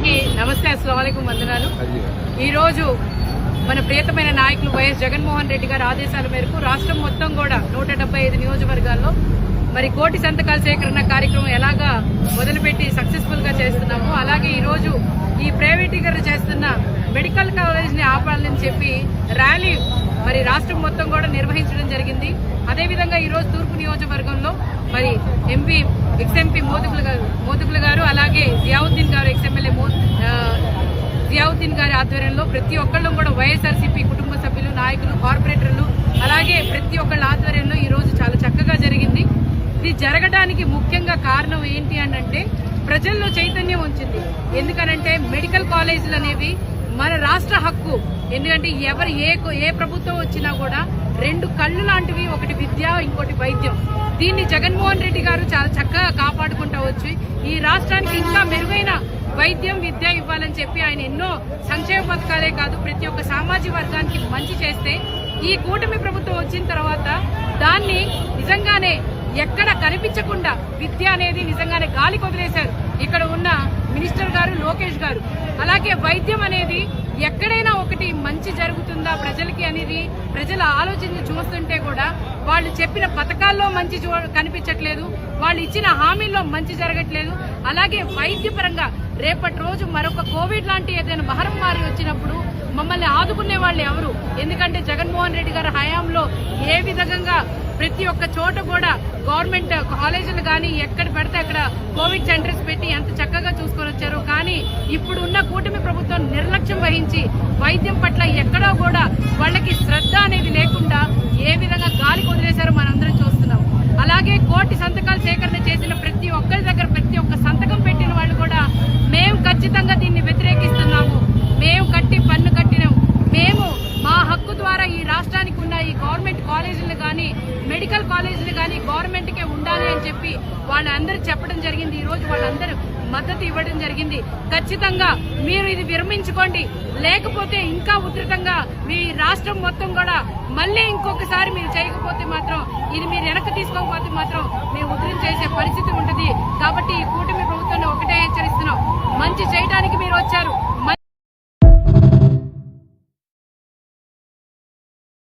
అందరికీ నమస్తే, అస్సలాము అలైకుం, వందనాలు. ఈరోజు మన ప్రియతమైన నాయకులు వైఎస్ జగన్మోహన్ రెడ్డి గారి ఆదేశాల మేరకు రాష్ట్రం మొత్తం కూడా 175 నియోజకవర్గాల్లో మరి కోటి సంతకాల సేకరణ కార్యక్రమం ఎలాగా మొదలుపెట్టి సక్సెస్ఫుల్ గా చేస్తున్నాము, అలాగే ఈరోజు ఈ ప్రైవేటీకరణ చేస్తున్న మెడికల్ కాలేజ్ ని ఆపాలని చెప్పి ర్యాలీ మరి రాష్ట్రం మొత్తం కూడా నిర్వహించడం జరిగింది. అదేవిధంగా ఈరోజు తూర్పు నియోజకవర్గంలో మరి ఎక్స్ఎంపీ మోదుగుల గారు అలాగే జియావుద్దీన్ గారు ఎక్స్ఎమ్మెల్యే జియావుద్దీన్ గారి ఆధ్వర్యంలో ప్రతి ఒక్కళ్ళు కూడా వైఎస్ఆర్సీపీ కుటుంబ సభ్యులు, నాయకులు, కార్పొరేటర్లు అలాగే ప్రతి ఒక్కళ్ళ ఆధ్వర్యంలో ఈ రోజు చాలా చక్కగా జరిగింది. ఇది జరగడానికి ముఖ్యంగా కారణం ఏంటి అంటే ప్రజల్లో చైతన్యం వచ్చింది. ఎందుకనంటే మెడికల్ కాలేజీలు అనేవి మన రాష్ట్ర హక్కు. ఎందుకంటే ఎవరు ఏ ప్రభుత్వం వచ్చినా కూడా రెండు కళ్ళు లాంటివి, ఒకటి విద్య, ఇంకోటి వైద్యం. దీన్ని జగన్మోహన్ రెడ్డి గారు చాలా చక్కగా కాపాడుకుంటూ వచ్చి ఈ రాష్ట్రానికి ఇంకా మెరుగైన వైద్యం, విద్య ఇవ్వాలని చెప్పి ఆయన ఎన్నో సంక్షేమ పథకాలే కాదు ప్రతి ఒక్క సామాజిక వర్గానికి మంచి చేస్తే ఈ కూటమి ప్రభుత్వం వచ్చిన తర్వాత దాన్ని నిజంగానే ఎక్కడ కనిపించకుండా విద్య అనేది నిజంగానే గాలికి వదిలేశారు ఇక్కడ ఉన్న మినిస్టర్ గారు, లోకేష్ గారు. అలాగే వైద్యం అనేది ఎక్కడైనా ఒకటి మంచి జరుగుతుందా ప్రజలకి అనేది ప్రజల ఆలోచన చూస్తుంటే కూడా వాళ్ళు చెప్పిన పథకాల్లో మంచి కనిపించట్లేదు, వాళ్ళు ఇచ్చిన హామీల్లో మంచి జరగట్లేదు. అలాగే వైద్యపరంగా రేపటి రోజు మరొక కోవిడ్ లాంటి ఏదైనా మహమ్మారి వచ్చినప్పుడు మమ్మల్ని ఆదుకునే వాళ్ళు ఎవరు? ఎందుకంటే జగన్మోహన్ రెడ్డి గారి హయాంలో ఏ విధంగా ప్రతి ఒక్క చోట కూడా గవర్నమెంట్ కాలేజీలు కానీ ఎక్కడ పెడితే అక్కడ కోవిడ్ సెంటర్స్ పెట్టి ఎంత చక్కగా చూసుకొని వచ్చారు. కానీ ఇప్పుడు ఉన్న కూటమి ప్రభుత్వం నిర్లక్ష్యం వహించి వైద్యం పట్ల ఎక్కడా కూడా వాళ్ళకి శ్రద్ధ అనేది లేకుండా ఏ విధంగా గాలికి వదిలేశారో మనందరం చూస్తున్నాం. అలాగే కోటి సంతకాలు సేకరణ చేసిన ప్రతి ఒక్కరి దగ్గర ప్రతి ఒక్క సంతకం పెట్టిన వాళ్ళు కూడా మేము ఖచ్చితంగా దీన్ని వ్యతిరేకిస్తున్నాము, మేము పన్ను కట్టినాము, మేము మా హక్కు ద్వారా ఈ రాష్ట్రానికి ఉన్న ఈ గవర్నమెంట్ కాలేజీలు కానీ మెడికల్ కాలేజీలు కానీ గవర్నమెంట్కే ఉండాలి అని చెప్పి వాళ్ళందరూ చెప్పడం జరిగింది. ఈ రోజు వాళ్ళందరూ మద్దతు ఇవ్వడం జరిగింది. ఖచ్చితంగా మీరు ఇది విరమించుకోండి, లేకపోతే ఇంకా ఉధృతంగా మీ రాష్ట్రం మొత్తం కూడా మళ్ళీ ఇంకొకసారి మీరు చేయకపోతే మాత్రం, ఇది మీరు వెనక్కి తీసుకోకపోతే మాత్రం మేము ఉధృతం చేసే పరిస్థితి ఉంటుంది.